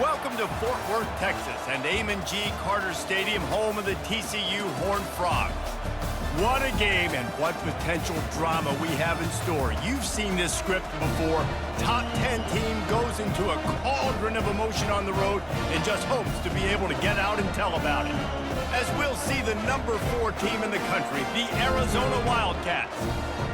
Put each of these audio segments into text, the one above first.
Welcome to Fort Worth, Texas, and Amon G. Carter Stadium, home of the TCU Horned Frogs. What a game and what potential drama we have in store. You've seen this script before. Top 10 team goes into a cauldron of emotion on the road and just hopes to be able to get out and tell about it. As we'll see the number 4 team in the country, the Arizona Wildcats,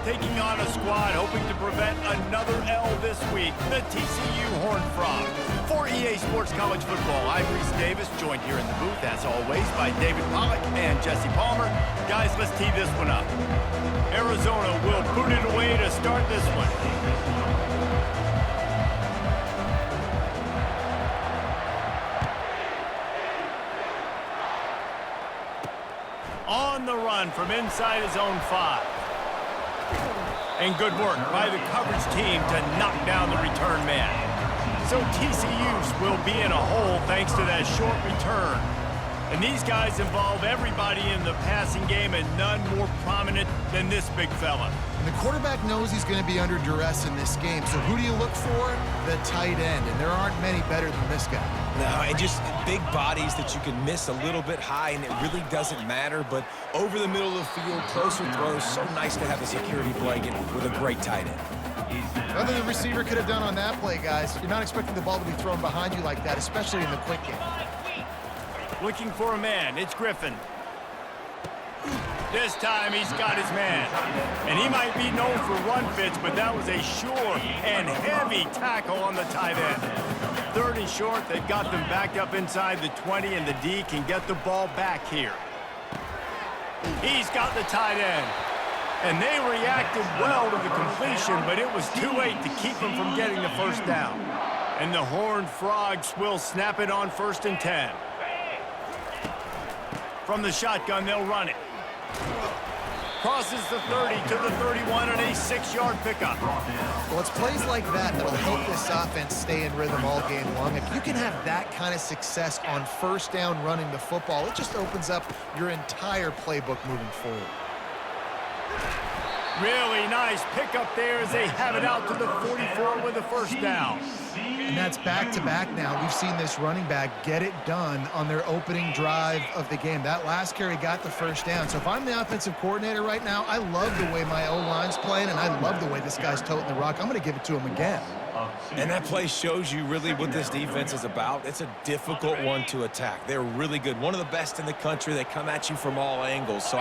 taking on a squad hoping to prevent another L this week, the TCU Horned Frogs. For EA Sports College Football, I'm Reese Davis, joined here in the booth, as always, by David Pollack and Jesse Palmer. Guys, let's tee this one up. Arizona will boot it away to start this one. On the run from inside his own 5. And good work by the coverage team to knock down the return man. So TCU will be in a hole thanks to that short return. And these guys involve everybody in the passing game, and none more prominent than this big fella. And the quarterback knows he's going to be under duress in this game. So who do you look for? The tight end. And there aren't many better than this guy. No, and just big bodies that you can miss a little bit high, and it really doesn't matter. But over the middle of the field, closer throws, so nice to have a security blanket with a great tight end. Nothing the receiver could have done on that play, guys. You're not expecting the ball to be thrown behind you like that, especially in the quick game. Looking for a man, it's Griffin. This time he's got his man. And he might be known for run fits, but that was a sure and heavy tackle on the tight end. 3rd and short, they've got them backed up inside the 20, and the D can get the ball back here. He's got the tight end. And they reacted well to the completion, but it was too late to keep them from getting the first down. And the Horned Frogs will snap it on 1st and 10. From the shotgun, they'll run it. Crosses the 30 to the 31 and a 6-yard pickup. Well, it's plays like that that'll help this offense stay in rhythm all game long. If you can have that kind of success on 1st down running the football, it just opens up your entire playbook moving forward. Really nice pickup there as they have it out to the 44 with the 1st down. And that's back-to-back now. We've seen this running back get it done on their opening drive of the game. That last carry got the 1st down. So if I'm the offensive coordinator right now, I love the way my O-line's playing, and I love the way this guy's toting the rock. I'm going to give it to him again. And that play shows you really what this defense is about. It's a difficult one to attack. They're really good. One of the best in the country. They come at you from all angles. So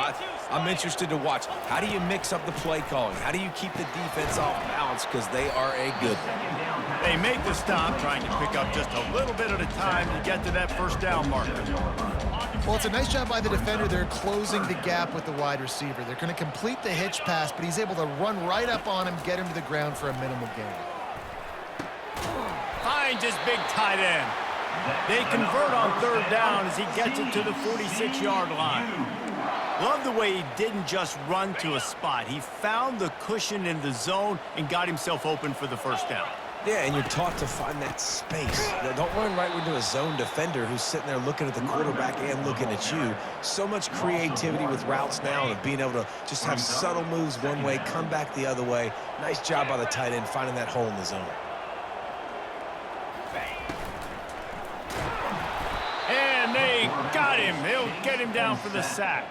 I'm interested to watch. How do you mix up the play calling? How do you keep the defense off balance? Because they are a good one. They make the stop, trying to pick up just a little bit at a time to get to that 1st down marker. Well, it's a nice job by the defender. They're closing the gap with the wide receiver. They're going to complete the hitch pass, but he's able to run right up on him, get him to the ground for a minimal gain. Finds his big tight end. They convert on 3rd down as he gets it to the 46-yard line. Love the way he didn't just run to a spot. He found the cushion in the zone and got himself open for the 1st down. Yeah, and you're taught to find that space. Now, don't run right into a zone defender who's sitting there looking at the quarterback and looking at you. So much creativity with routes now and being able to just have subtle moves one way, come back the other way. Nice job by the tight end finding that hole in the zone. And they got him. He'll get him down for the sack.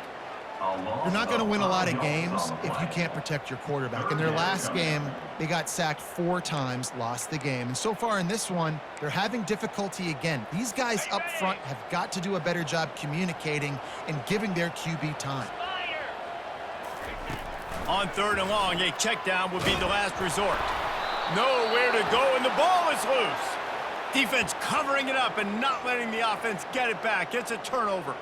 You're not going to win a lot of games if you can't protect your quarterback. In their last game, they got sacked 4 times, lost the game. And so far in this one, they're having difficulty again. These guys up front have got to do a better job communicating and giving their QB time. On 3rd and long, a check down would be the last resort. Nowhere to go, and the ball is loose. Defense covering it up and not letting the offense get it back. It's a turnover.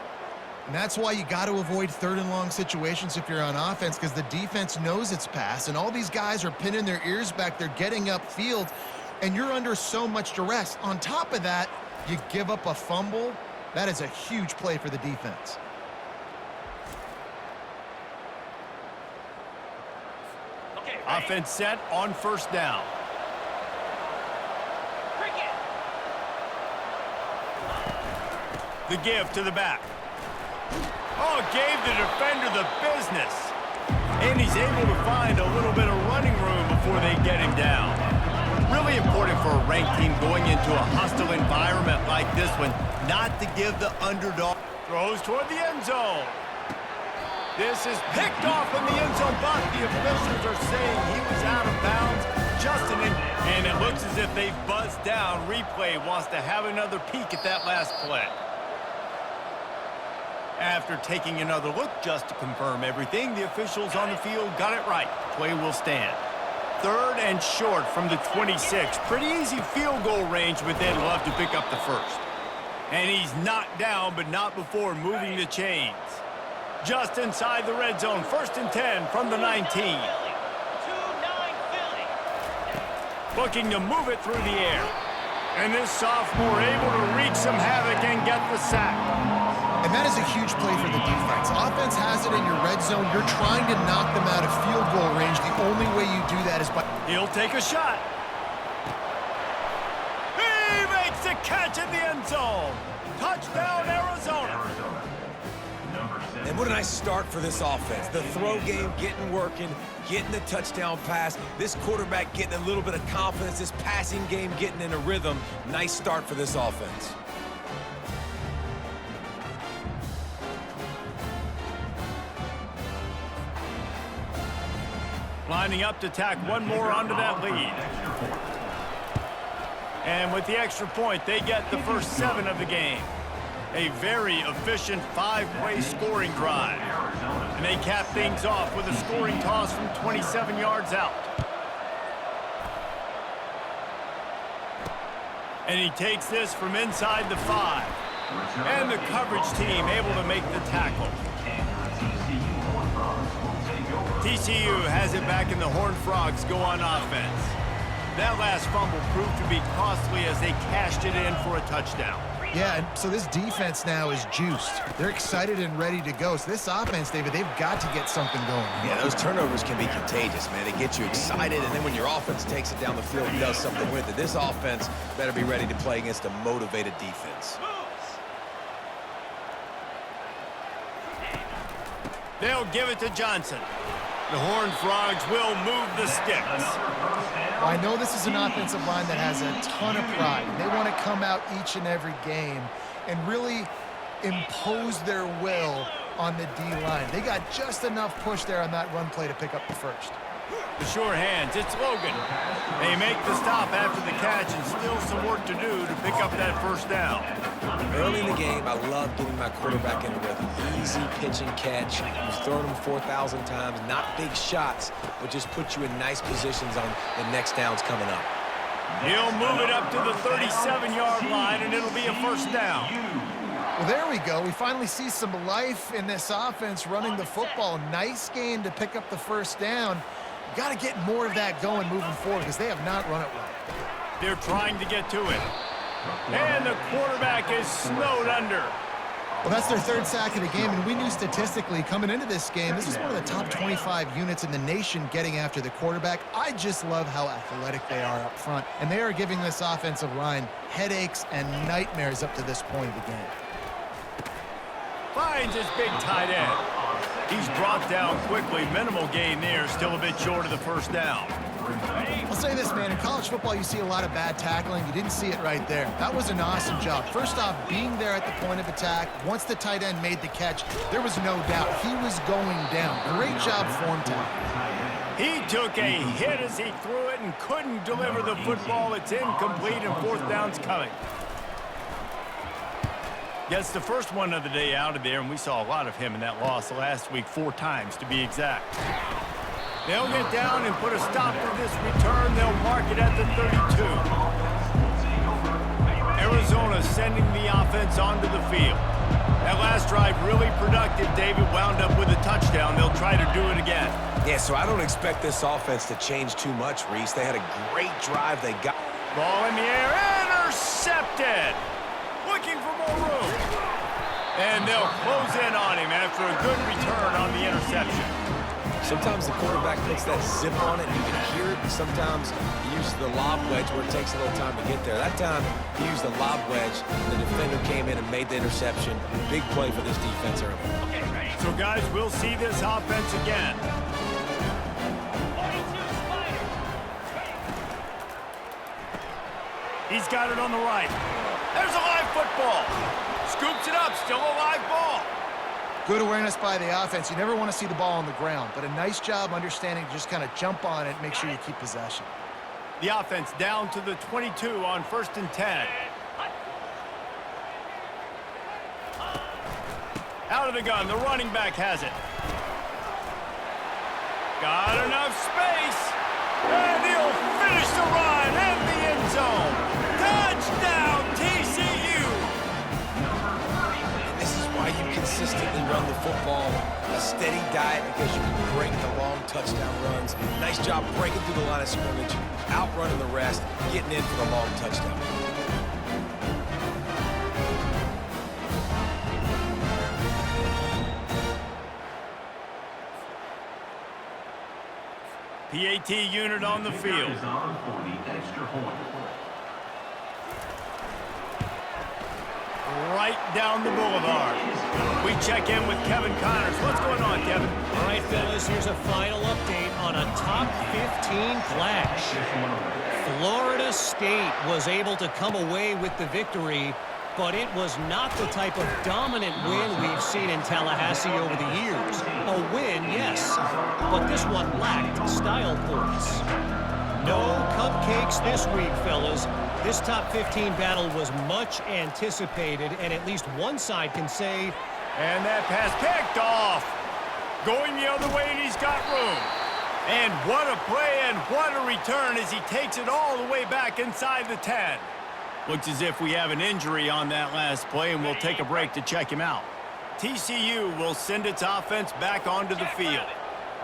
And that's why you got to avoid 3rd and long situations if you're on offense, because the defense knows it's pass, and all these guys are pinning their ears back. They're getting upfield, and you're under so much duress. On top of that, you give up a fumble. That is a huge play for the defense. Offense set on 1st down. The give to the back. Oh, gave the defender the business. And he's able to find a little bit of running room before they get him down. Really important for a ranked team going into a hostile environment like this one, not to give the underdog. Throws toward the end zone. This is picked off in the end zone, but the officials are saying he was out of bounds. Justin, and it looks as if they've buzzed down. Replay wants to have another peek at that last play. After taking another look just to confirm everything, the officials on the field got it right. Play will stand. 3rd and short from the 26. Pretty easy field goal range, but they'd love to pick up the first. And he's knocked down, but not before moving the chains. Just inside the red zone, 1st and 10 from the 19. Looking to move it through the air. And this sophomore able to wreak some havoc and get the sack. And that is a huge play for the defense. Offense has it in your red zone. You're trying to knock them out of field goal range. The only way you do that is by... He'll take a shot. He makes the catch in the end zone. Touchdown, Arizona. And what a nice start for this offense. The throw game getting working, getting the touchdown pass. This quarterback getting a little bit of confidence. This passing game getting in a rhythm. Nice start for this offense. Lining up to tack one more onto that lead. And with the extra point, they get the first 7 of the game. A very efficient 5-play scoring drive. And they cap things off with a scoring toss from 27 yards out. And he takes this from inside the 5. And the coverage team able to make the tackle. TCU has it back and the Horned Frogs go on offense. That last fumble proved to be costly as they cashed it in for a touchdown. Yeah, and so this defense now is juiced. They're excited and ready to go. So this offense, David, they've got to get something going. Yeah, those turnovers can be contagious, man. They get you excited, and then when your offense takes it down the field and does something with it, this offense better be ready to play against a motivated defense. They'll give it to Johnson. The Horned Frogs will move the sticks. I know this is an offensive line that has a ton of pride. They want to come out each and every game and really impose their will on the D-line. They got just enough push there on that run play to pick up the first. The sure hands, it's Logan. They make the stop after the catch and still some work to do to pick up that first down. Early in the game, I love getting my quarterback in a rhythm. Easy pitch and catch. You've thrown them 4,000 times. Not big shots, but just put you in nice positions on the next downs coming up. He'll move it up to the 37-yard line, and it'll be a first down. Well, there we go. We finally see some life in this offense running the football. Nice game to pick up the first down. Got to get more of that going moving forward because they have not run it well. They're trying to get to it. And the quarterback is snowed under. Well, that's their 3rd sack of the game, and we knew statistically coming into this game, this is one of the top 25 units in the nation getting after the quarterback. I just love how athletic they are up front, and they are giving this offensive line headaches and nightmares up to this point of the game. Finds his big tight end. He's brought down quickly. Minimal gain there. Still a bit short of the first down. I'll say this, man. In college football, you see a lot of bad tackling. You didn't see it right there. That was an awesome job. First off, being there at the point of attack. Once the tight end made the catch, there was no doubt he was going down. Great job form tackle. He took a hit as he threw it and couldn't deliver the football. It's incomplete and 4th down's coming. Gets the first one of the day out of there, and we saw a lot of him in that loss last week, 4 times to be exact. They'll get down and put a stop to this return. They'll mark it at the 32. Arizona sending the offense onto the field. That last drive really productive. David wound up with a touchdown. They'll try to do it again. Yeah, so I don't expect this offense to change too much, Reese. They had a great drive. They got... Ball in the air, intercepted. Looking for more room. And they'll close in on him after a good return on the interception. Sometimes the quarterback puts that zip on it, and you can hear it. And sometimes he uses the lob wedge where it takes a little time to get there. That time, he used the lob wedge. The defender came in and made the interception. Big play for this defense early. So, guys, we'll see this offense again. He's got it on the right. There's a live football. Scoops it up, still a live ball. Good awareness by the offense. You never want to see the ball on the ground, but a nice job understanding to just kind of jump on it and make sure you keep possession. The offense down to the 22 on 1st and 10. Out of the gun, the running back has it. Got enough space, and he'll finish the run in the end zone. Touchdown, TCU! And this is why you consistently run the football. A steady diet because you can break the long touchdown runs. Nice job breaking through the line of scrimmage, outrunning the rest, getting in for the long touchdown. PAT unit on the field. Right down the boulevard. We check in with Kevin Connors. What's going on, Kevin? All right, fellas, here's a final update on a top 15 clash. Florida State was able to come away with the victory, but it was not the type of dominant win we've seen in Tallahassee over the years. A win, yes, but this one lacked style points. No cupcakes this week, fellas. This top 15 battle was much anticipated, and at least one side can say, and that pass picked off. Going the other way, and he's got room. And what a play and what a return as he takes it all the way back inside the 10. Looks as if we have an injury on that last play, and we'll take a break to check him out. TCU will send its offense back onto the field.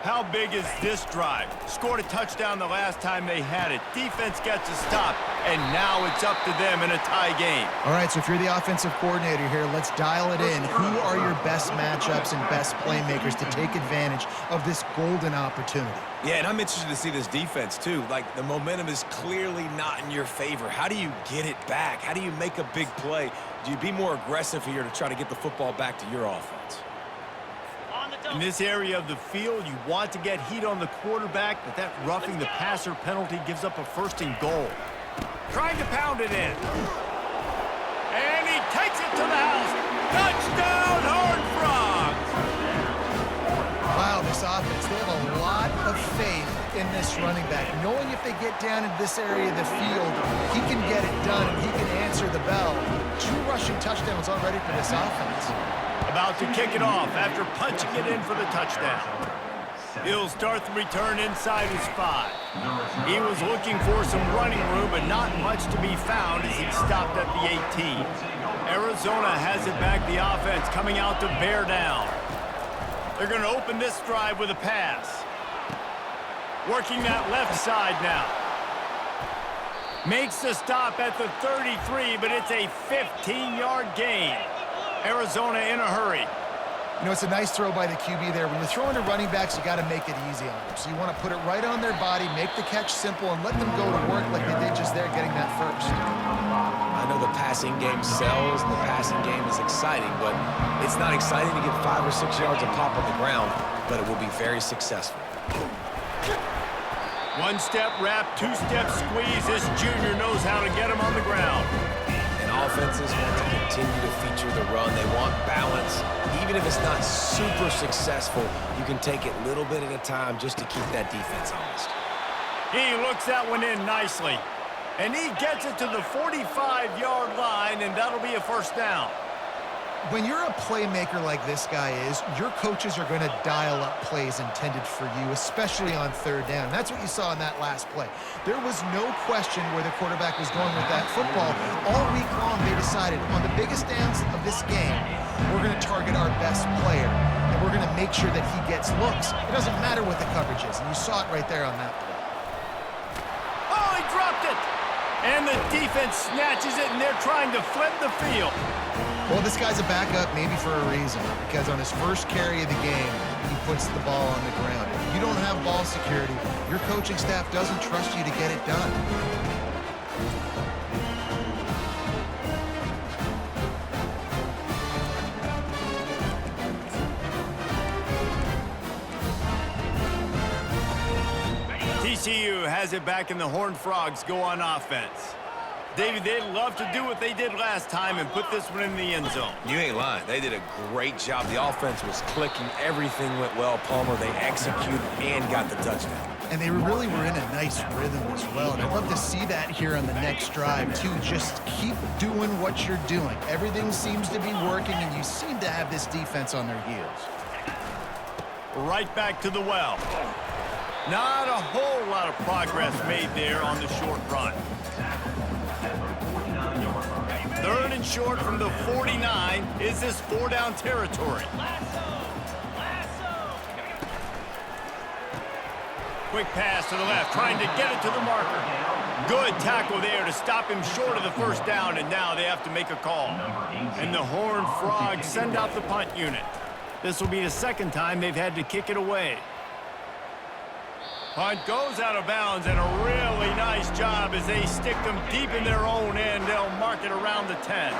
How big is this drive? Scored a touchdown the last time they had it. Defense gets a stop, and now it's up to them in a tie game. All right, so if you're the offensive coordinator here, let's dial it in. Who are your best matchups and best playmakers to take advantage of this golden opportunity? Yeah, and I'm interested to see this defense, too. Like, the momentum is clearly not in your favor. How do you get it back? How do you make a big play? Do you be more aggressive here to try to get the football back to your offense? In this area of the field, you want to get heat on the quarterback, but that roughing the passer penalty gives up a 1st and goal. Trying to pound it in. And he takes it to the house. Touchdown, Horned Frogs! Wow, this offense, they have a lot of faith in this running back. Knowing if they get down in this area of the field, he can get it done and he can answer the bell. 2 rushing touchdowns already for this offense. About to kick it off after punching it in for the touchdown. He'll start the return inside his 5. He was looking for some running room, but not much to be found as he stopped at the 18. Arizona has it back, the offense coming out to bear down. They're going to open this drive with a pass. Working that left side now. Makes the stop at the 33, but it's a 15-yard gain. Arizona in a hurry. You know, it's a nice throw by the QB there. When you're throwing to running backs, you got to make it easy on them. So you want to put it right on their body, make the catch simple, and let them go to work like they did just there getting that first. I know the passing game sells, and the passing game is exciting, but it's not exciting to get 5 or 6 yards of pop on the ground, but it will be very successful. 1-step wrap, 2-step squeeze. This junior knows how to get him on the ground. Offenses want to continue to feature the run. They want balance. Even if it's not super successful, you can take it little bit at a time just to keep that defense honest. He looks that one in nicely. And he gets it to the 45-yard line, and that'll be a 1st down. When you're a playmaker like this guy is, your coaches are going to dial up plays intended for you, especially on 3rd down. That's what you saw in that last play. There was no question where the quarterback was going with that football. All week long, they decided on the biggest downs of this game, we're going to target our best player, and we're going to make sure that he gets looks. It doesn't matter what the coverage is, and you saw it right there on that play. Oh, he dropped it! And the defense snatches it, and they're trying to flip the field. Well, this guy's a backup maybe for a reason, because on his first carry of the game, he puts the ball on the ground. If you don't have ball security, your coaching staff doesn't trust you to get it done. TCU has it back, and the Horned Frogs go on offense. David, they'd love to do what they did last time and put this one in the end zone. You ain't lying. They did a great job. The offense was clicking. Everything went well, Palmer. They executed and got the touchdown. And they really were in a nice rhythm as well. And I'd love to see that here on the next drive, too. Just keep doing what you're doing. Everything seems to be working, and you seem to have this defense on their heels. Right back to the well. Not a whole lot of progress made there on the short run. 3rd and short from the 49. Is this 4-down territory? Quick pass to the left, trying to get it to the marker. Good tackle there to stop him short of the first down, and now they have to make a call. And the Horned Frogs send out the punt unit. This will be the second time they've had to kick it away. Punt goes out of bounds, and a really nice job as they stick them deep in their own end. They'll mark it around the 10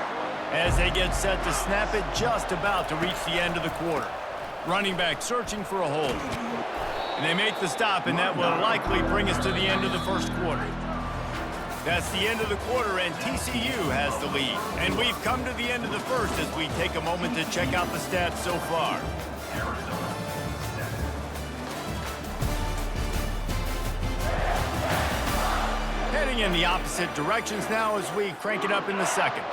as they get set to snap it just about to reach the end of the quarter. Running back searching for a hole. And they make the stop, and that will likely bring us to the end of the first quarter. That's the end of the quarter, and TCU has the lead. And we've come to the end of the first as we take a moment to check out the stats so far. Heading in the opposite directions now as we crank it up in the second.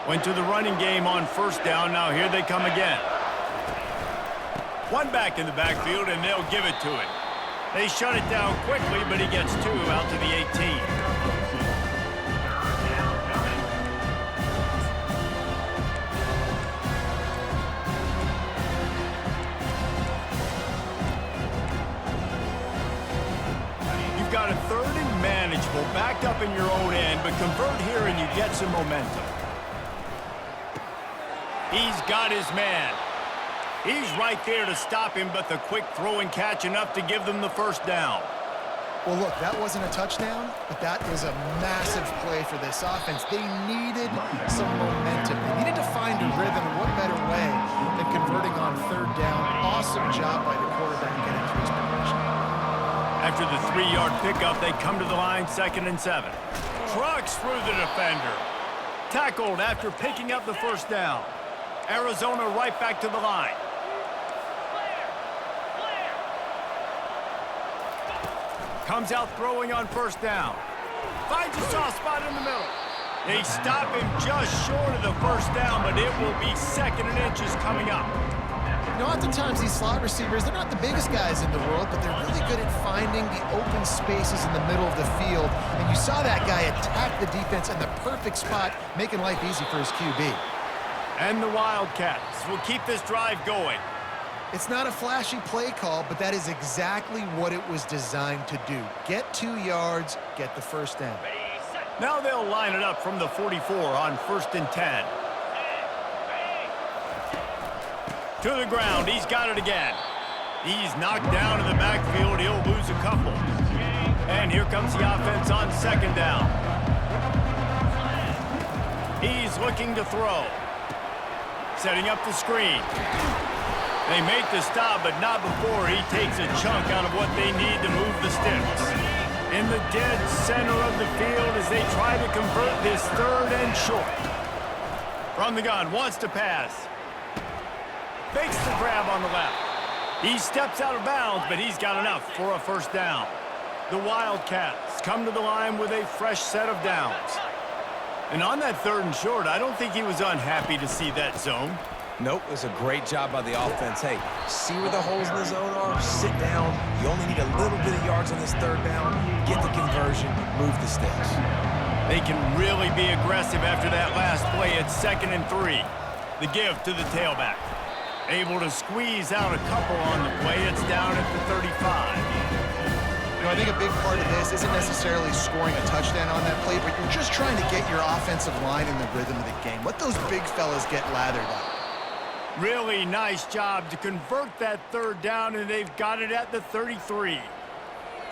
Went to the running game on first down. Now here they come again. One back in the backfield, and they'll give it to it. They shut it down quickly, but he gets 2 out to the 18. You've got a 3rd and manageable, backed up in your own end, but convert here and you get some momentum. He's got his man. He's right there to stop him, but the quick throw and catch enough to give them the first down. Well, look, that wasn't a touchdown, but that was a massive play for this offense. They needed some momentum. They needed to find a rhythm. What better way than converting on 3rd down? Awesome job by the quarterback getting to his progression. After the 3-yard pickup, they come to the line 2nd and 7. Trucks through the defender. Tackled after picking up the first down. Arizona right back to the line. Comes out throwing on first down. Finds a soft spot in the middle. They stop him just short of the first down, but it will be 2nd and inches coming up. You know, oftentimes these slot receivers, they're not the biggest guys in the world, but they're really good at finding the open spaces in the middle of the field. And you saw that guy attack the defense in the perfect spot, making life easy for his QB. And the Wildcats will keep this drive going. It's not a flashy play call, but that is exactly what it was designed to do. Get 2 yards, get the first down. Now they'll line it up from the 44 on 1st and 10. To the ground, he's got it again. He's knocked down in the backfield, he'll lose a couple. And here comes the offense on 2nd down. He's looking to throw. Setting up the screen. They make the stop, but not before he takes a chunk out of what they need to move the sticks. In the dead center of the field as they try to convert this 3rd and short. From the gun, wants to pass. Fakes the grab on the left. He steps out of bounds, but he's got enough for a first down. The Wildcats come to the line with a fresh set of downs. And on that 3rd and short, I don't think he was unhappy to see that zone. Nope, it was a great job by the offense. Hey, see where the holes in the zone are? Sit down. You only need a little bit of yards on this 3rd down. Get the conversion, move the sticks. They can really be aggressive after that last play at 2nd and 3. The give to the tailback. Able to squeeze out a couple on the play. It's down at the 35. You know, I think a big part of this isn't necessarily scoring a touchdown on that play, but you're just trying to get your offensive line in the rhythm of the game. Let those big fellas get lathered up. Really nice job to convert that 3rd down, and they've got it at the 33.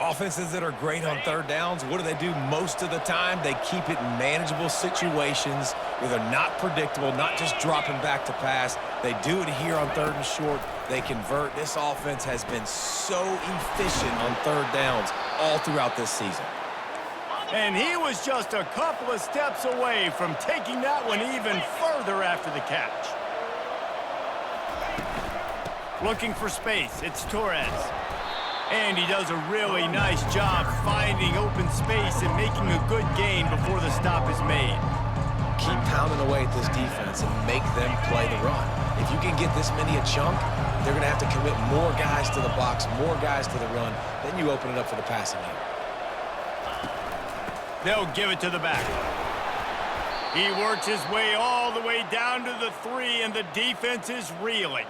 Offenses that are great on 3rd downs, what do? Most of the time, they keep it in manageable situations where they're not predictable, not just dropping back to pass. They do it here on 3rd and short. They convert. This offense has been so efficient on 3rd downs all throughout this season. And he was just a couple of steps away from taking that one even further after the catch. Looking for space, it's Torres. And he does a really nice job finding open space and making a good gain before the stop is made. Keep pounding away at this defense and make them play the run. If you can get this many a chunk, they're going to have to commit more guys to the box, more guys to the run. Then you open it up for the passing game. They'll give it to the back. He works his way all the way down to the 3, and the defense is reeling.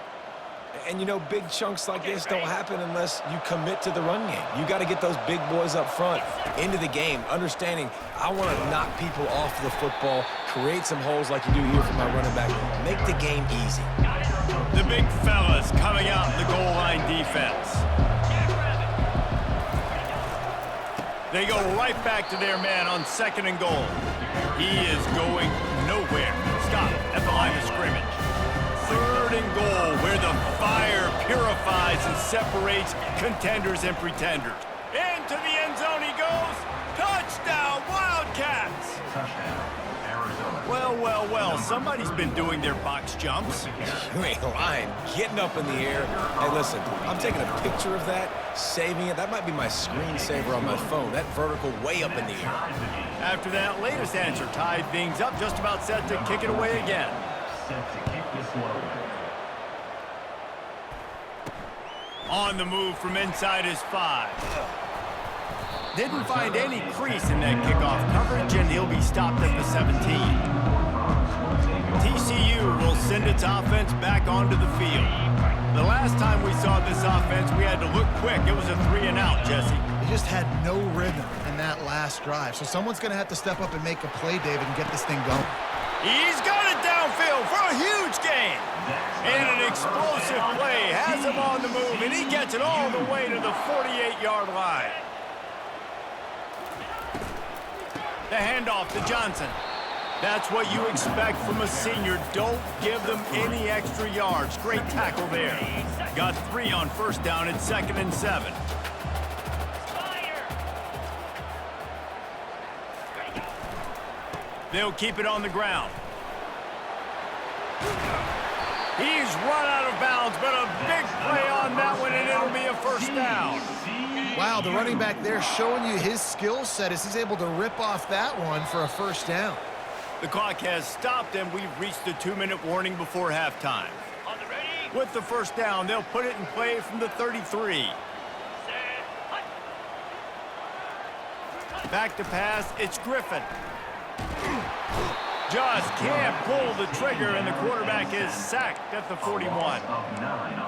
And, you know, big chunks like this don't happen unless you commit to the run game. You got to get those big boys up front into the game, understanding I want to knock people off the football, create some holes like you do here for my running back, make the game easy. The big fellas coming out in the goal line defense. They go right back to their man on 2nd and goal. He is going nowhere. Stop at the line of scrimmage. 3rd and goal, where the fire purifies and separates contenders and pretenders. Into the end zone he goes. Touchdown, Wildcats! Well, well, well, somebody's been doing their box jumps. You ain't lying. Getting up in the air. Hey, listen, I'm taking a picture of that, saving it. That might be my screensaver on my phone. That vertical way up in the air. After that latest answer tied things up, just about set to kick it away again. On the move from inside his 5. Didn't find any crease in that kickoff coverage, and he'll be stopped at the 17. TCU will send its offense back onto the field. The last time we saw this offense, we had to look quick. It was a 3-and-out, Jesse. They just had no rhythm in that last drive. So someone's going to have to step up and make a play, David, and get this thing going. He's got it downfield for a huge gain. And an explosive play has him on the move, and he gets it all the way to the 48-yard line. The handoff to Johnson. That's what you expect from a senior. Don't give them any extra yards. Great tackle there. Got 3 on 1st down at 2nd and 7. They'll keep it on the ground. He's run out of bounds, but a big play on that one, and it'll be a 1st down. Wow, the running back there showing you his skill set as he's able to rip off that one for a 1st down. The clock has stopped, and we've reached the 2-minute warning before halftime. With the 1st down, they'll put it in play from the 33. Back to pass, it's Griffin. Just can't pull the trigger, and the quarterback is sacked at the 41.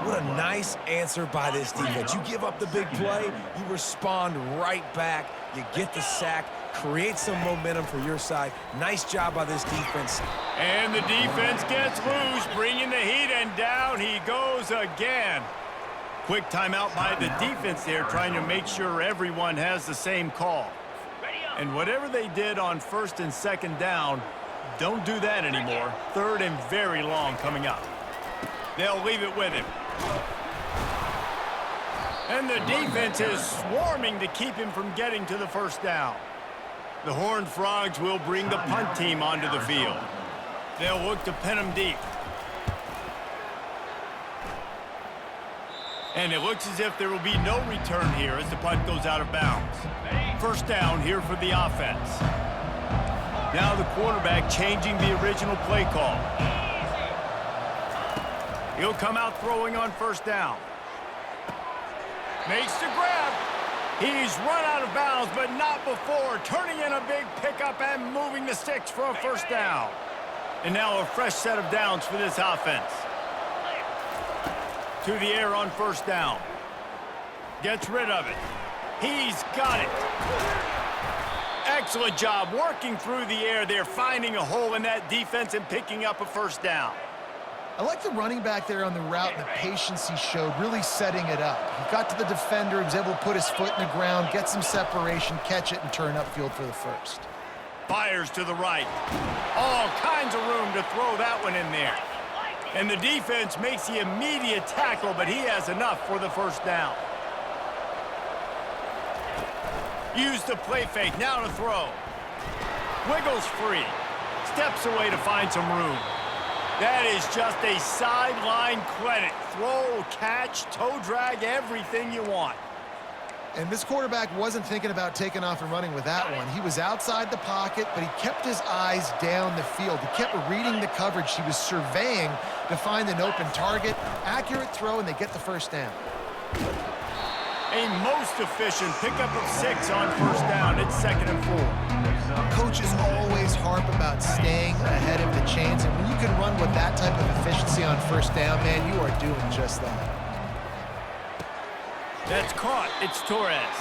What a nice answer by this defense. You give up the big play, you respond right back, you get the sack, create some momentum for your side. Nice job by this defense. And the defense gets loose, bringing the heat, and down he goes again. Quick timeout by the defense there, trying to make sure everyone has the same call. And whatever they did on 1st and 2nd down, don't do that anymore. 3rd and very long coming up. They'll leave it with him. And the defense is swarming to keep him from getting to the 1st down. The Horned Frogs will bring the punt team onto the field. They'll look to pin him deep. And it looks as if there will be no return here as the punt goes out of bounds. 1st down here for the offense. Now the quarterback changing the original play call. He'll come out throwing on 1st down. Makes the grab. He's run out of bounds, but not before. Turning in a big pickup and moving the sticks for a 1st down. And now a fresh set of downs for this offense. To the air on 1st down. Gets rid of it. He's got it. Excellent job working through the air there, finding a hole in that defense and picking up a 1st down. I like the running back there on the route and the patience he showed, really setting it up. He got to the defender, he was able to put his foot in the ground, get some separation, catch it, and turn upfield for the 1st. Fires to the right. All kinds of room to throw that one in there. And the defense makes the immediate tackle, but he has enough for the 1st down. Use the play fake, now to throw. Wiggles free. Steps away to find some room. That is just a sideline credit. Throw, catch, toe drag, everything you want. And this quarterback wasn't thinking about taking off and running with that one. He was outside the pocket, but he kept his eyes down the field. He kept reading the coverage. He was surveying to find an open target. Accurate throw, and they get the first down. A most efficient pickup of 6 on first down. It's 2nd and 4. Coaches always harp about staying ahead of the chains, and when you can run with that type of efficiency on first down, man, you are doing just that. That's caught. It's Torres.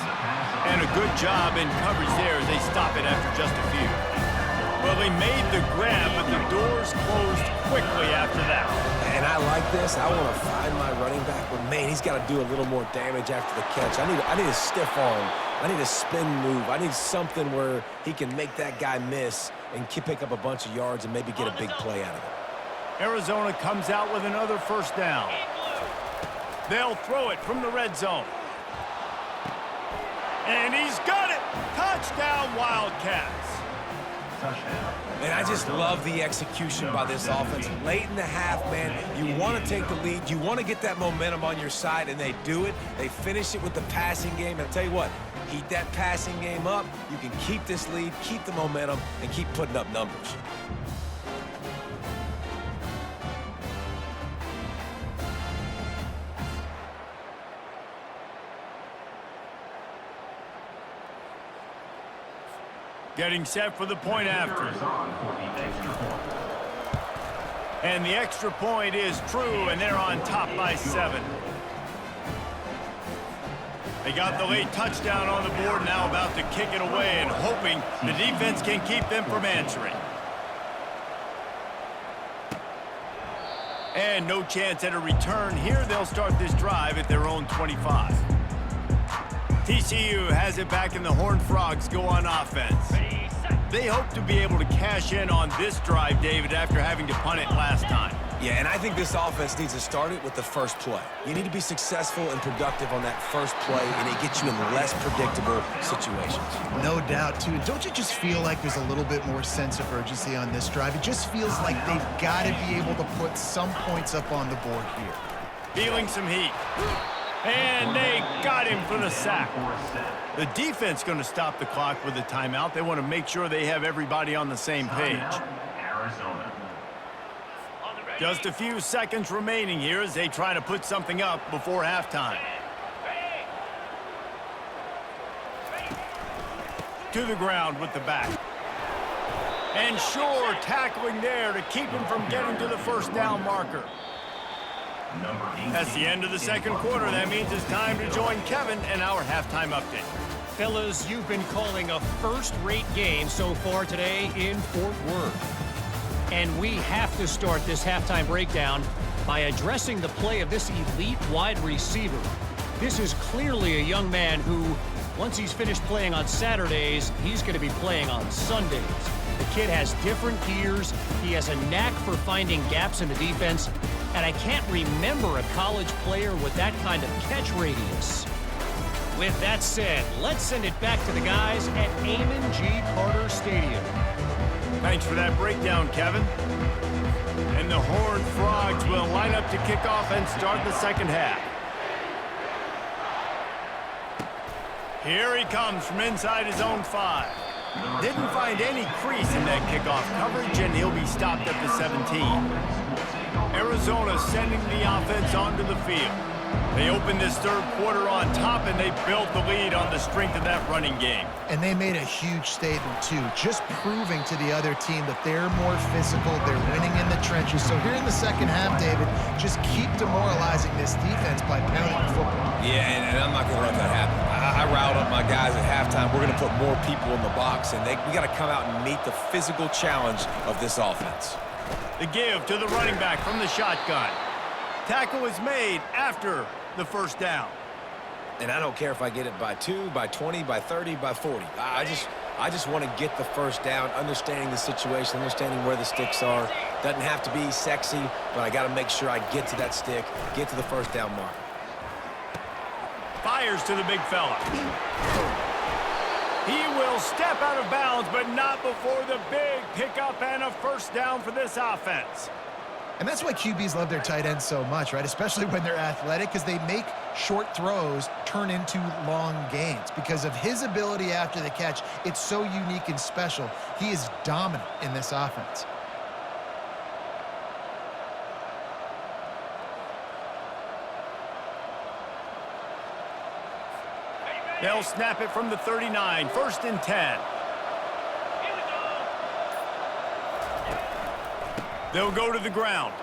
And a good job in coverage there as they stop it after just a few. Well, they made the grab, but the doors closed quickly after that. And I like this. I want to find my running back, but man, he's got to do a little more damage after the catch. I need a stiff arm. I need a spin move. I need something where he can make that guy miss and pick up a bunch of yards and maybe get a big play out of it. Arizona comes out with another first down. They'll throw it from the red zone. And he's got it! Touchdown, Wildcats! And I just love the execution by this offense. Late in the half, man, you want to take the lead. You want to get that momentum on your side, and they do it. They finish it with the passing game. And I'll tell you what, heat that passing game up. You can keep this lead, keep the momentum, and keep putting up numbers. Getting set for the point after. And the extra point is true, and they're on top by 7. They got the late touchdown on the board, now about to kick it away and hoping the defense can keep them from answering. And no chance at a return here. They'll start this drive at their own 25. TCU has it back, and the Horned Frogs go on offense. They hope to be able to cash in on this drive, David, after having to punt it last time. Yeah, and I think this offense needs to start it with the first play. You need to be successful and productive on that first play, and it gets you in less predictable situations. No doubt, too. And don't you just feel like there's a little bit more sense of urgency on this drive? It just feels like they've got to be able to put some points up on the board here. Feeling some heat. And they got him for the sack. The defense going to stop the clock with a timeout. They want to make sure they have everybody on the same page. Just a few seconds remaining here as they try to put something up before halftime. To the ground with the back. And sure, tackling there to keep him from getting to the first down marker. That's the end of the second quarter. That means it's time to join Kevin and our halftime update. Fellas, you've been calling a first-rate game so far today in Fort Worth. And we have to start this halftime breakdown by addressing the play of this elite wide receiver. This is clearly a young man who, once he's finished playing on Saturdays, he's going to be playing on Sundays. The kid has different gears. He has a knack for finding gaps in the defense. And I can't remember a college player with that kind of catch radius. With that said, let's send it back to the guys at Amon G. Carter Stadium. Thanks for that breakdown, Kevin. And the Horned Frogs will line up to kick off and start the second half. Here he comes from inside his own 5. Didn't find any crease in that kickoff coverage, and he'll be stopped at the 17. Arizona sending the offense onto the field. They opened this third quarter on top, and they built the lead on the strength of that running game. And they made a huge statement, too, just proving to the other team that they're more physical, they're winning in the trenches. So here in the second half, David, just keep demoralizing this defense by pounding the football. Yeah, and I'm not going to let that happen. I riled up my guys at halftime. We're going to put more people in the box, and we got to come out and meet the physical challenge of this offense. The give to the running back from the shotgun. Tackle is made after the first down. And I don't care if I get it by 2, by 20, by 30, by 40. I just want to get the first down, understanding the situation, understanding where the sticks are. Doesn't have to be sexy, but I got to make sure I get to that stick, get to the first down mark. Fires to the big fella. He will step out of bounds, but not before the big pickup and a first down for this offense. And that's why QBs love their tight ends so much, right? Especially when they're athletic, because they make short throws turn into long gains. Because of his ability after the catch, it's so unique and special. He is dominant in this offense. They'll snap it from the 39, 1st and 10. They'll go to the ground.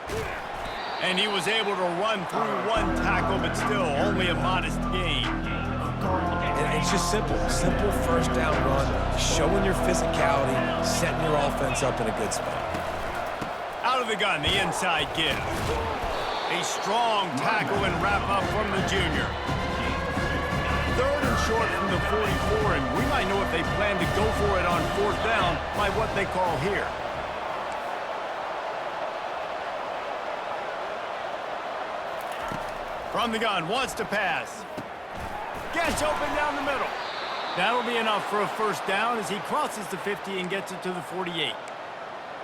And he was able to run through one tackle, but still only a modest gain. And it's just simple. Simple first down run, showing your physicality, setting your offense up in a good spot. Out of the gun, the inside give. A strong tackle and wrap up from the junior. 3rd and short from the 44, and we might know if they plan to go for it on 4th down by what they call here. From the gun, wants to pass. Gets open down the middle. That'll be enough for a first down as he crosses the 50 and gets it to the 48.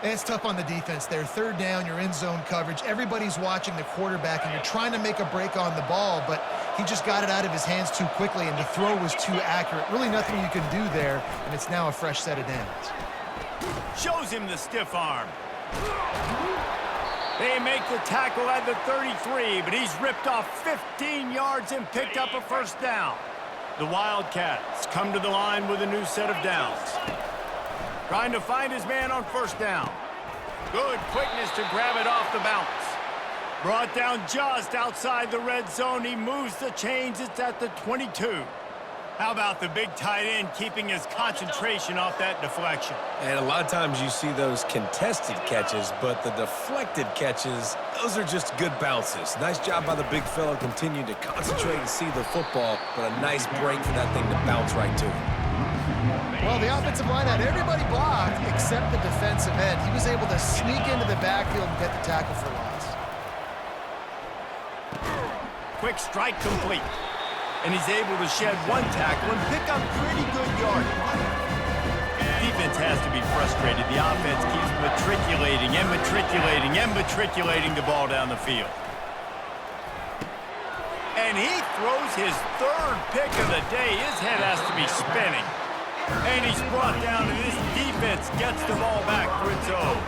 And it's tough on the defense there. 3rd down, you're in zone coverage. Everybody's watching the quarterback, and you're trying to make a break on the ball, but he just got it out of his hands too quickly, and the throw was too accurate. Really nothing you can do there, and it's now a fresh set of downs. Shows him the stiff arm. They make the tackle at the 33, but he's ripped off 15 yards and picked up a first down. The Wildcats come to the line with a new set of downs. Trying to find his man on first down. Good quickness to grab it off the bounce. Brought down just outside the red zone. He moves the chains. It's at the 22. How about the big tight end keeping his concentration off that deflection? And a lot of times you see those contested catches, but the deflected catches, those are just good bounces. Nice job by the big fella, continuing to concentrate and see the football, but a nice break for that thing to bounce right to him. Well, the offensive line had everybody blocked except the defensive end. He was able to sneak into the backfield and get the tackle for loss. Quick strike complete. And he's able to shed one tackle and pick up pretty good yardage. Defense has to be frustrated. The offense keeps matriculating and matriculating and matriculating the ball down the field. And he throws his 3rd pick of the day. His head has to be spinning. And he's brought down, and this defense gets the ball back for its own.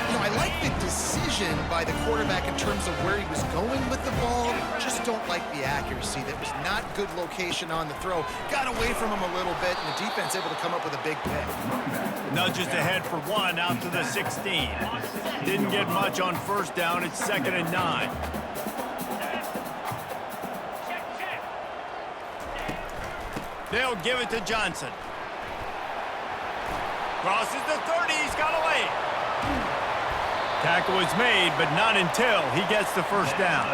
You know, I like the decision by the quarterback in terms of where he was going with the ball. Just don't like the accuracy. That was not good location on the throw. Got away from him a little bit, and the defense able to come up with a big pick. Nudges ahead for 1 out to the 16. Didn't get much on first down. It's 2nd and 9. They'll give it to Johnson. Crosses the 30. He's got away. Tackle is made, but not until he gets the first down.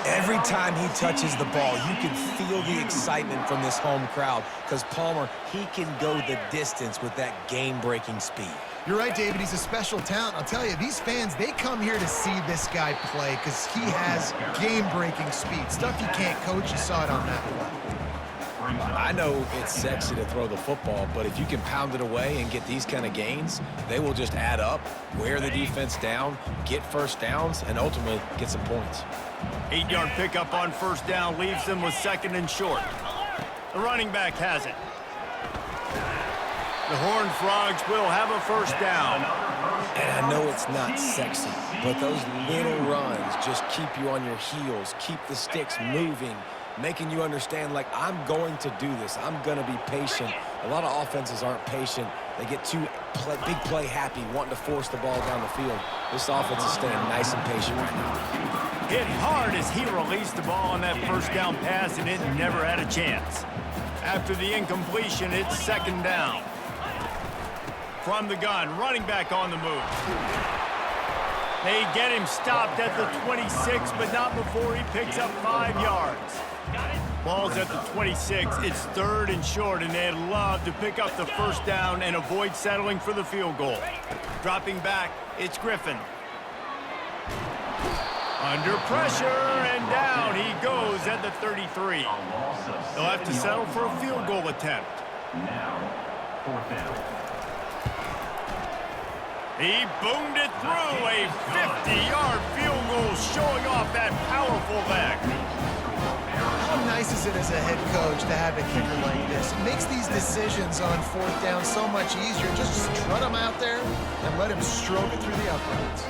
Every time he touches the ball, you can feel the excitement from this home crowd because Palmer, he can go the distance with that game-breaking speed. You're right, David. He's a special talent. I'll tell you, these fans, they come here to see this guy play because he has game-breaking speed. Stuff you can't coach. You saw it on that play. I know it's sexy to throw the football, but if you can pound it away and get these kind of gains, they will just add up, wear the defense down, get first downs, and ultimately get some points. 8-yard pickup on first down leaves them with 2nd and short. The running back has it. The Horned Frogs will have a first down. And I know it's not sexy, but those little runs just keep you on your heels, keep the sticks moving, making you understand, like, I'm going to do this. I'm going to be patient. A lot of offenses aren't patient. They get too big play happy, wanting to force the ball down the field. This offense is staying nice and patient right now. Hit hard as he released the ball on that first down pass, and it never had a chance. After the incompletion, it's 2nd down. From the gun, running back on the move. They get him stopped at the 26, but not before he picks up 5 yards. Ball's at the 26. It's 3rd and short, and they'd love to pick up the first down and avoid settling for the field goal. Dropping back, it's Griffin. Under pressure, and down he goes at the 33. They'll have to settle for a field goal attempt. Now, 4th down. He boomed it through. A 50-yard field goal showing off that powerful leg. How nice is it as a head coach to have a kicker like this? It makes these decisions on 4th down so much easier. Just strut him out there and let him stroke it through the uprights.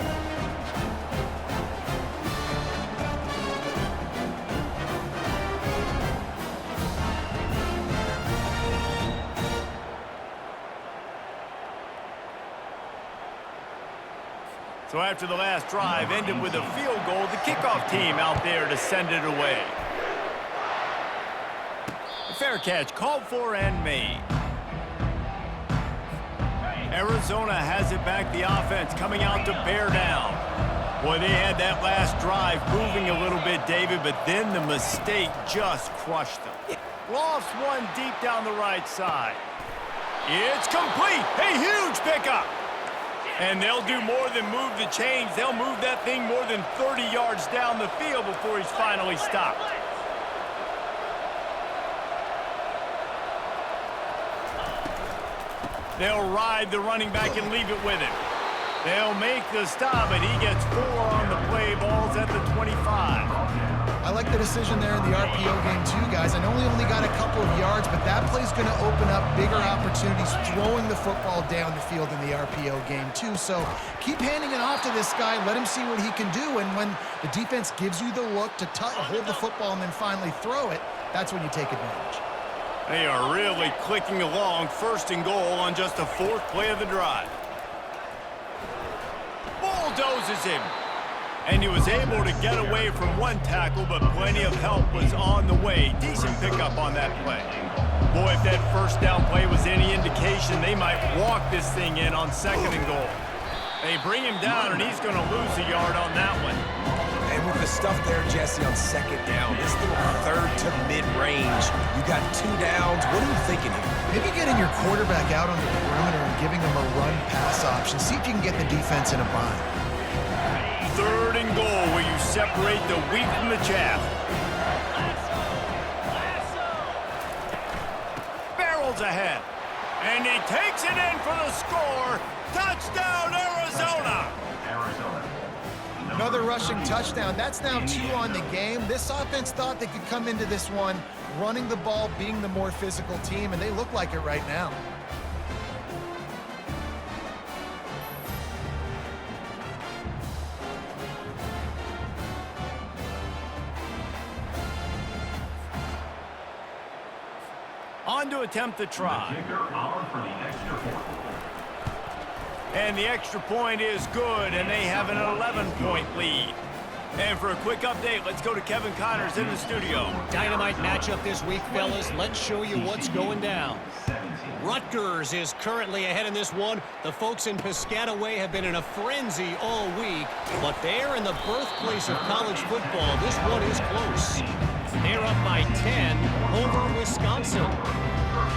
So after the last drive ended with a field goal, the kickoff team out there to send it away. The fair catch called for and made. Arizona has it back, the offense coming out to bear down. Boy, they had that last drive moving a little bit, David, but then the mistake just crushed them. Lost one deep down the right side. It's complete. A huge pickup. And they'll do more than move the chains. They'll move that thing more than 30 yards down the field before he's finally stopped. They'll ride the running back and leave it with him. They'll make the stop, and he gets 4 on the play. Ball's at the 25. I like the decision there in the RPO game too, guys. I know he only got a couple of yards, but that play's going to open up bigger opportunities throwing the football down the field in the RPO game too. So keep handing it off to this guy. Let him see what he can do. And when the defense gives you the look to hold the football and then finally throw it, that's when you take advantage. They are really clicking along. 1st and goal on just the 4th play of the drive. Bulldozes him. And he was able to get away from one tackle, but plenty of help was on the way. Decent pickup on that play. Boy, if that 1st down play was any indication, they might walk this thing in on 2nd and goal. They bring him down, and he's going to lose a yard on that one. And with the stuff there, Jesse, on 2nd down, this little 3rd to mid-range, you got 2 downs. What are you thinking here? Maybe getting your quarterback out on the perimeter and giving him a run-pass option. See if you can get the defense in a bind. 3rd and goal, where you separate the wheat from the chaff. Barrels ahead. And he takes it in for the score. Touchdown, Arizona! Another rushing touchdown. That's now 2 on the game. This offense thought they could come into this one running the ball, being the more physical team, and they look like it right now. On to attempt the try. And the extra point is good, and they have an 11-point lead. And for a quick update, let's go to Kevin Connors in the studio. Dynamite matchup this week, fellas. Let's show you what's going down. Rutgers is currently ahead in this one. The folks in Piscataway have been in a frenzy all week, but they're in the birthplace of college football. This one is close. They're up by 10 over Wisconsin.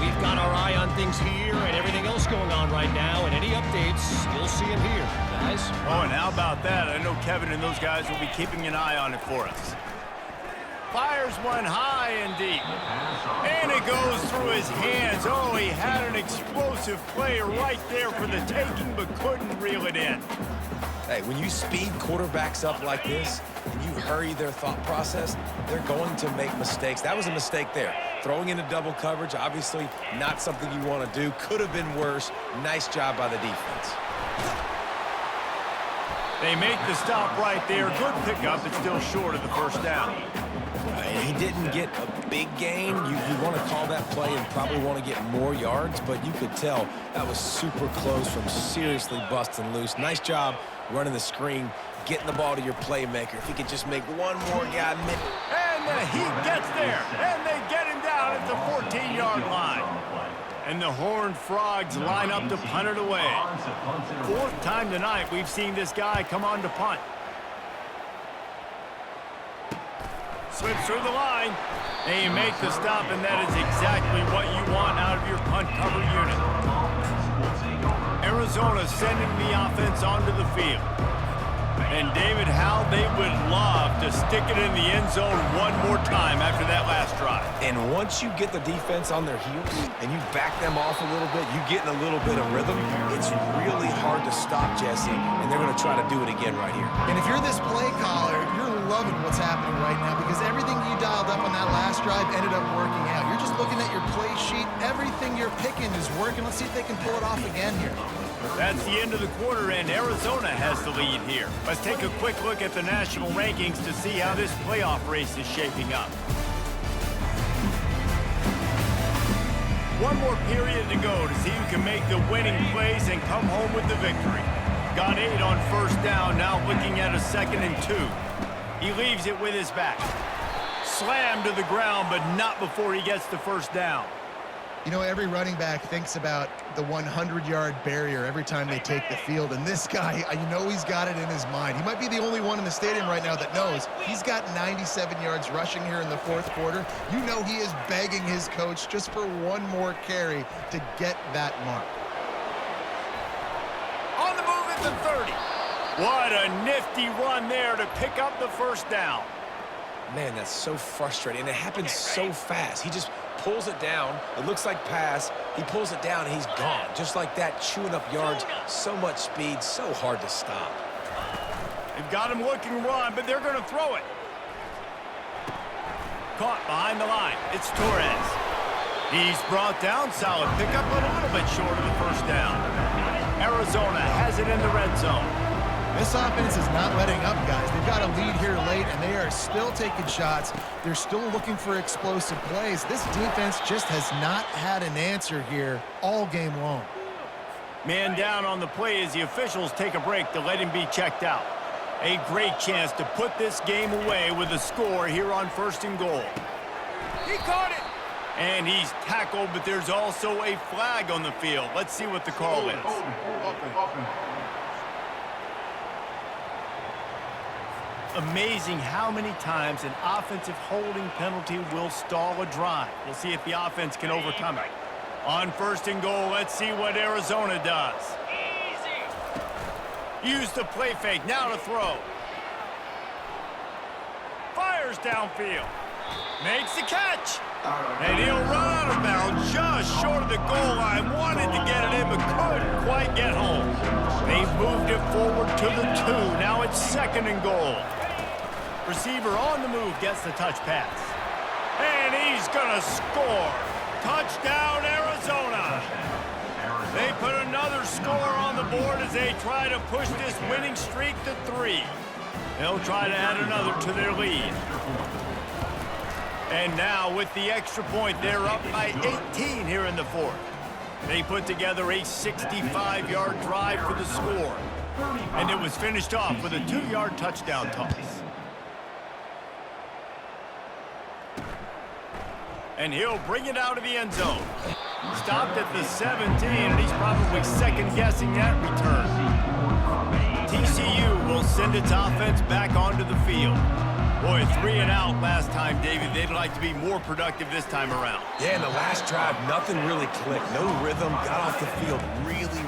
We've got our eye on things here and everything else going on right now, and any updates, you'll see them here, guys. Oh, and how about that? I know Kevin and those guys will be keeping an eye on it for us. Fires one high and deep. And it goes through his hands. Oh, he had an explosive play right there for the taking, but couldn't reel it in. Hey, when you speed quarterbacks up like this and you hurry their thought process, they're going to make mistakes. That was a mistake there. Throwing into double coverage, obviously not something you want to do. Could have been worse. Nice job by the defense. They make the stop right there. Good pickup, but still short of the 1st down. He didn't get a big gain. You want to call that play and probably want to get more yards, but you could tell that was super close from seriously busting loose. Nice job running the screen, getting the ball to your playmaker. If he could just make one more guy miss. And the heat gets there, and they get him down at the 14-yard line. And the Horned Frogs line up to punt it away. 4th time tonight we've seen this guy come on to punt. Slips through the line. And you make the stop, and that is exactly what you want out of your punt cover unit. Arizona sending the offense onto the field. And David, how they would love to stick it in the end zone one more time after that last drive. And once you get the defense on their heels and you back them off a little bit, you get in a little bit of rhythm, it's really hard to stop, Jesse, and they're going to try to do it again right here. And if you're this play caller, you're loving what's happening right now because everything you dialed up on that last drive ended up working out. You're just looking at your play sheet. Everything you're picking is working. Let's see if they can pull it off again here. That's the end of the quarter, and Arizona has the lead here. Let's take a quick look at the national rankings to see how this playoff race is shaping up. One more period to go to see who can make the winning plays and come home with the victory. Got 8 on first down, now looking at a 2nd and 2. He leaves it with his back. Slammed to the ground, but not before he gets the first down. You know, every running back thinks about the 100-yard barrier every time they take the field, and this guy, you know he's got it in his mind. He might be the only one in the stadium right now that knows he's got 97 yards rushing here in the 4th quarter. You know he is begging his coach just for one more carry to get that mark. On the move at the 30. What a nifty run there to pick up the first down. Man, that's so frustrating, and it happens so fast. He just pulls it down. It looks like pass. He pulls it down, and he's gone. Just like that, chewing up yards. So much speed, so hard to stop. They've got him looking run, but they're going to throw it. Caught behind the line. It's Torres. He's brought down. Solid pickup, but a little bit short of the first down. Arizona has it in the red zone. This offense is not letting up, guys. They've got a lead here late, and they are still taking shots. They're still looking for explosive plays. This defense just has not had an answer here all game long. Man down on the play as the officials take a break to let him be checked out. A great chance to put this game away with a score here on 1st and goal. He caught it! And he's tackled, but there's also a flag on the field. Let's see what the call is. Amazing how many times an offensive holding penalty will stall a drive. We'll see if the offense can overcome it. On 1st and goal, let's see what Arizona does. Use the play fake, now to throw. Fires downfield. Makes the catch. And he'll run out of bounds just short of the goal line. Wanted to get it in, but couldn't quite get home. They've moved it forward to the 2. Now it's 2nd and goal. Receiver on the move gets the touch pass. And he's going to score. Touchdown, Arizona. They put another score on the board as they try to push this winning streak to 3. They'll try to add another to their lead. And now with the extra point, they're up by 18 here in the 4th. They put together a 65-yard drive for the score. And it was finished off with a 2-yard touchdown toss. And he'll bring it out of the end zone. Stopped at the 17, and he's probably second-guessing that return. TCU will send its offense back onto the field. Boy, 3 and out last time, David. They'd like to be more productive this time around. Yeah, in the last drive, nothing really clicked. No rhythm, got off the field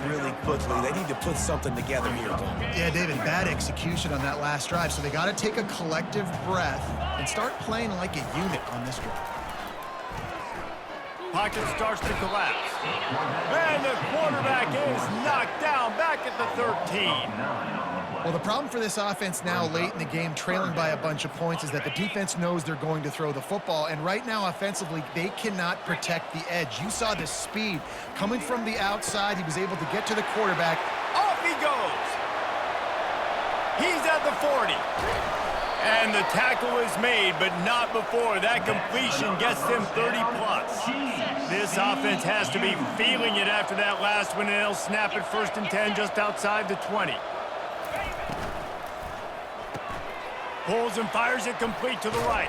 really quickly. They need to put something together here. Yeah, David, bad execution on that last drive, so they got to take a collective breath and start playing like a unit on this drive. Pocket starts to collapse. And the quarterback is knocked down back at the 13. Well, the problem for this offense now late in the game, trailing by a bunch of points, is that the defense knows they're going to throw the football. And right now, offensively, they cannot protect the edge. You saw the speed coming from the outside. He was able to get to the quarterback. Off he goes. He's at the 40. And the tackle is made, but not before that completion gets them 30-plus. This offense has to be feeling it after that last one, and they'll snap it 1st and 10 just outside the 20. Pulls and fires it complete to the right.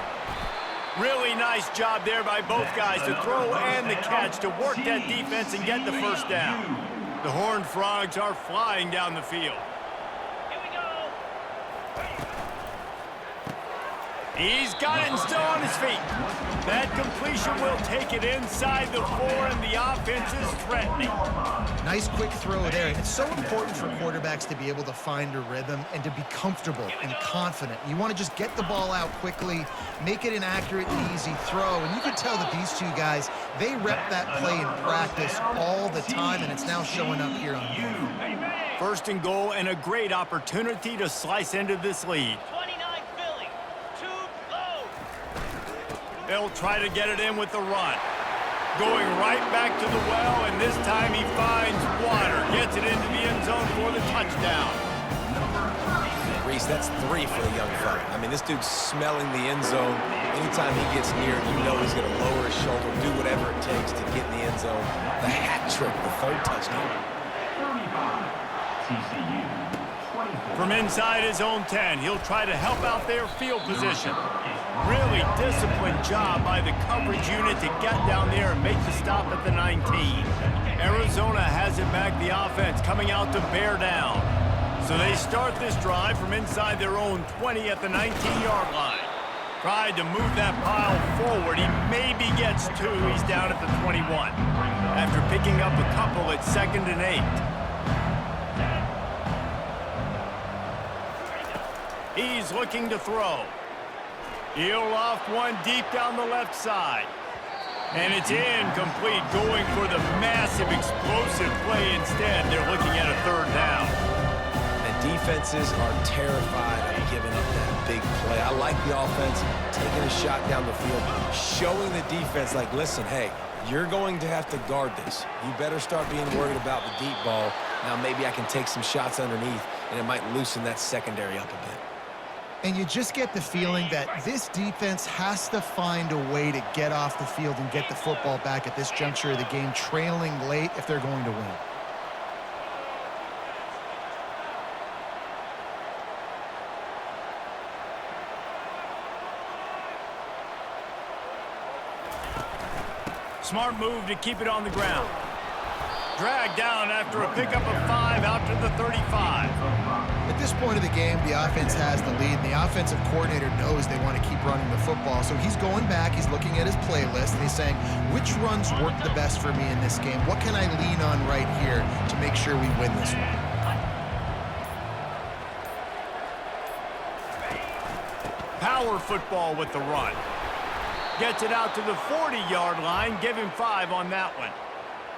Really nice job there by both guys to throw and the catch to work that defense and get the first down. The Horned Frogs are flying down the field. He's got it and still on his feet. That completion will take it inside the 4, and the offense is threatening. Nice quick throw there. And it's so important for quarterbacks to be able to find a rhythm and to be comfortable and confident. You want to just get the ball out quickly, make it an accurate and easy throw. And you can tell that these two guys, they rep that play in practice all the time, and it's now showing up here on film. First and goal, and a great opportunity to slice into this lead. They'll try to get it in with the run. Going right back to the well, and this time he finds water. Gets it into the end zone for the touchdown. Reese, that's 3 for the young fella. I mean, this dude's smelling the end zone. Anytime he gets near, you know he's going to lower his shoulder, do whatever it takes to get in the end zone. The hat trick, the 3rd touchdown. 35. TCU. 24. From inside his own 10, he'll try to help out their field position. Really disciplined job by the coverage unit to get down there and make the stop at the 19. Arizona has it back, the offense coming out to bear down. So they start this drive from inside their own 20 at the 19-yard line. Tried to move that pile forward. He maybe gets 2. He's down at the 21. After picking up a couple at 2nd and 8. He's looking to throw. He'll loft one deep down the left side. And it's incomplete, going for the massive explosive play instead. They're looking at a 3rd down. And defenses are terrified of giving up that big play. I like the offense taking a shot down the field, showing the defense like, listen, hey, you're going to have to guard this. You better start being worried about the deep ball. Now maybe I can take some shots underneath, and it might loosen that secondary up a bit. And you just get the feeling that this defense has to find a way to get off the field and get the football back at this juncture of the game, trailing late if they're going to win. Smart move to keep it on the ground. Dragged down after a pickup of 5 out to the 35. At this point of the game, the offense has the lead, and the offensive coordinator knows they want to keep running the football. So he's going back, he's looking at his playlist, and he's saying, which runs work the best for me in this game? What can I lean on right here to make sure we win this one? Power football with the run. Gets it out to the 40-yard line. Give him 5 on that one.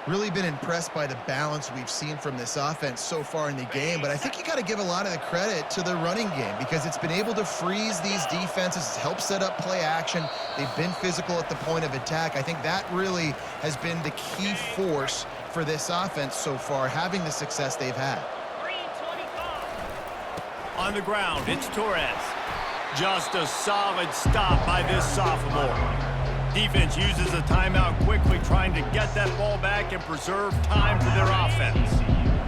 Really been impressed by the balance we've seen from this offense so far in the game, but I think you got to give a lot of the credit to the running game because it's been able to freeze these defenses, it's helped set up play action. They've been physical at the point of attack. I think that really has been the key force for this offense so far, having the success they've had. On the ground, it's Torres. Just a solid stop by this sophomore. Defense uses a timeout quickly, trying to get that ball back and preserve time for their offense.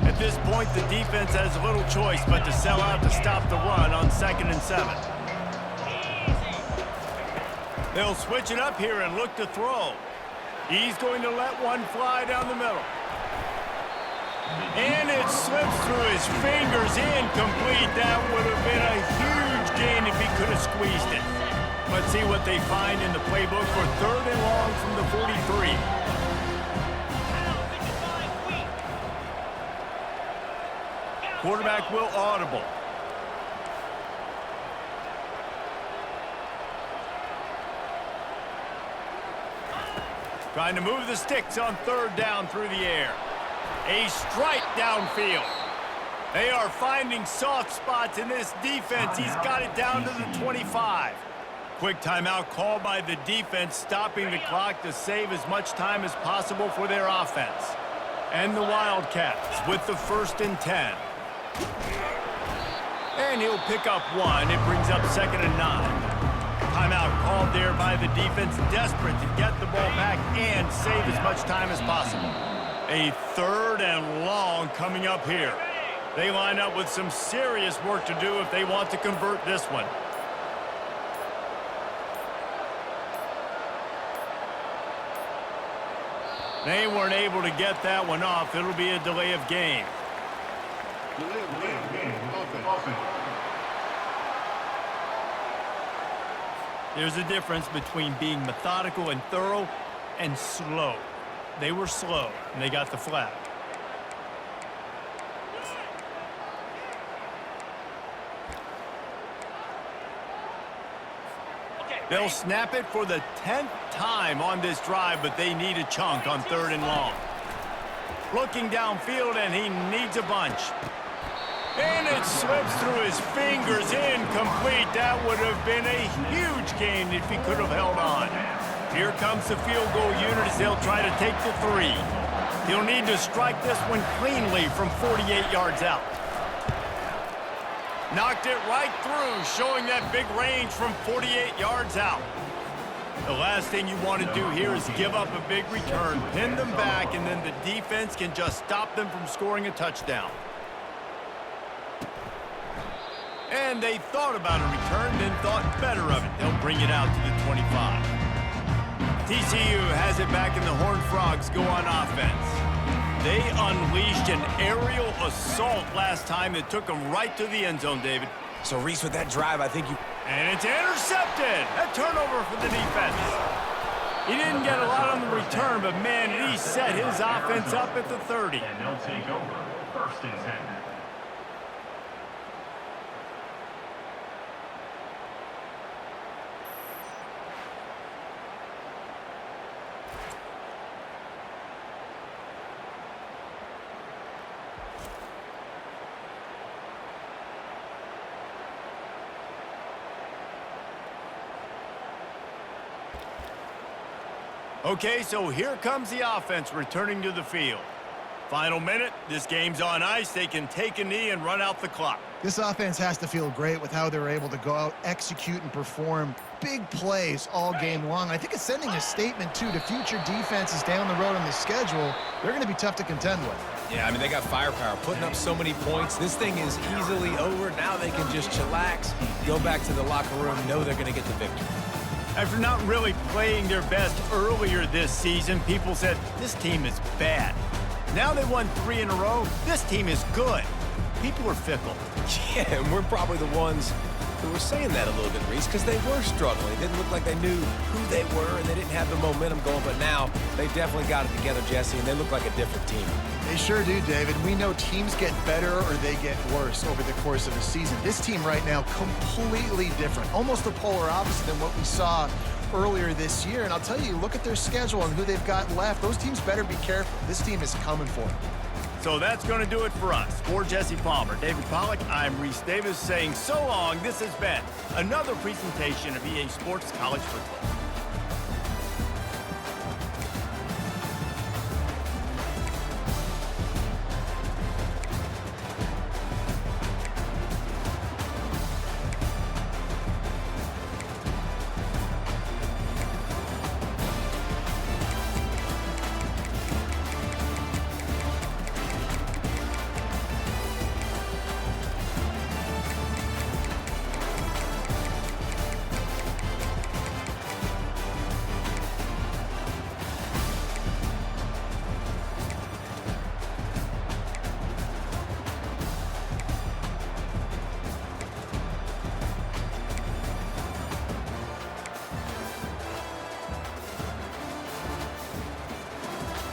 At this point, the defense has little choice but to sell out to stop the run on 2nd and 7. They'll switch it up here and look to throw. He's going to let one fly down the middle. And it slips through his fingers, incomplete. That would have been a huge gain if he could have squeezed it. Let's see what they find in the playbook for 3rd and long from the 43. Quarterback will audible. Trying to move the sticks on 3rd down through the air. A strike downfield. They are finding soft spots in this defense. He's got it down to the 25. Quick timeout called by the defense, stopping the clock to save as much time as possible for their offense. And the Wildcats with the 1st and 10. And he'll pick up 1. It brings up 2nd and 9. Timeout called there by the defense, desperate to get the ball back and save as much time as possible. A 3rd and long coming up here. They line up with some serious work to do if they want to convert this one. They weren't able to get that one off. It'll be a delay of game. There's a difference between being methodical and thorough and slow. They were slow, and they got the flag. They'll snap it for the 10th time on this drive, but they need a chunk on 3rd and long. Looking downfield, and he needs a bunch. And it slips through his fingers, incomplete. That would have been a huge gain if he could have held on. Here comes the field goal unit as they'll try to take the 3. He'll need to strike this one cleanly from 48 yards out. Knocked it right through, showing that big range from 48 yards out. The last thing you want to do here is give up a big return, pin them back, and then the defense can just stop them from scoring a touchdown. And they thought about a return, then thought better of it. They'll bring it out to the 25. TCU has it back, and the Horned Frogs go on offense. They unleashed an aerial assault last time that took them right to the end zone, David. So, Reese, with that drive, I think you... And it's intercepted. A turnover for the defense. He didn't get a lot on the return, but, man, he set his offense up at the 30. And they'll take over 1st and 10. Okay, so here comes the offense returning to the field. Final minute, this game's on ice. They can take a knee and run out the clock. This offense has to feel great with how they're able to go out, execute, and perform big plays all game long. I think it's sending a statement, too, to future defenses down the road on the schedule. They're going to be tough to contend with. Yeah, I mean, they got firepower, putting up so many points. This thing is easily over. Now they can just chillax, go back to the locker room, know they're going to get the victory. After not really playing their best earlier this season, people said, this team is bad. Now they won 3 in a row. This team is good. People are fickle. Yeah, and we're probably the ones who were saying that a little bit, Reese, because they were struggling. It didn't look like they knew who they were, and they didn't have the momentum going. But now they definitely got it together, Jesse, and they look like a different team. They sure do, David. We know teams get better or they get worse over the course of a season. This team right now, completely different. Almost the polar opposite than what we saw earlier this year. And I'll tell you, look at their schedule and who they've got left. Those teams better be careful. This team is coming for them. So that's going to do it for us. For Jesse Palmer, David Pollack, I'm Reese Davis saying so long. This has been another presentation of EA Sports College Football.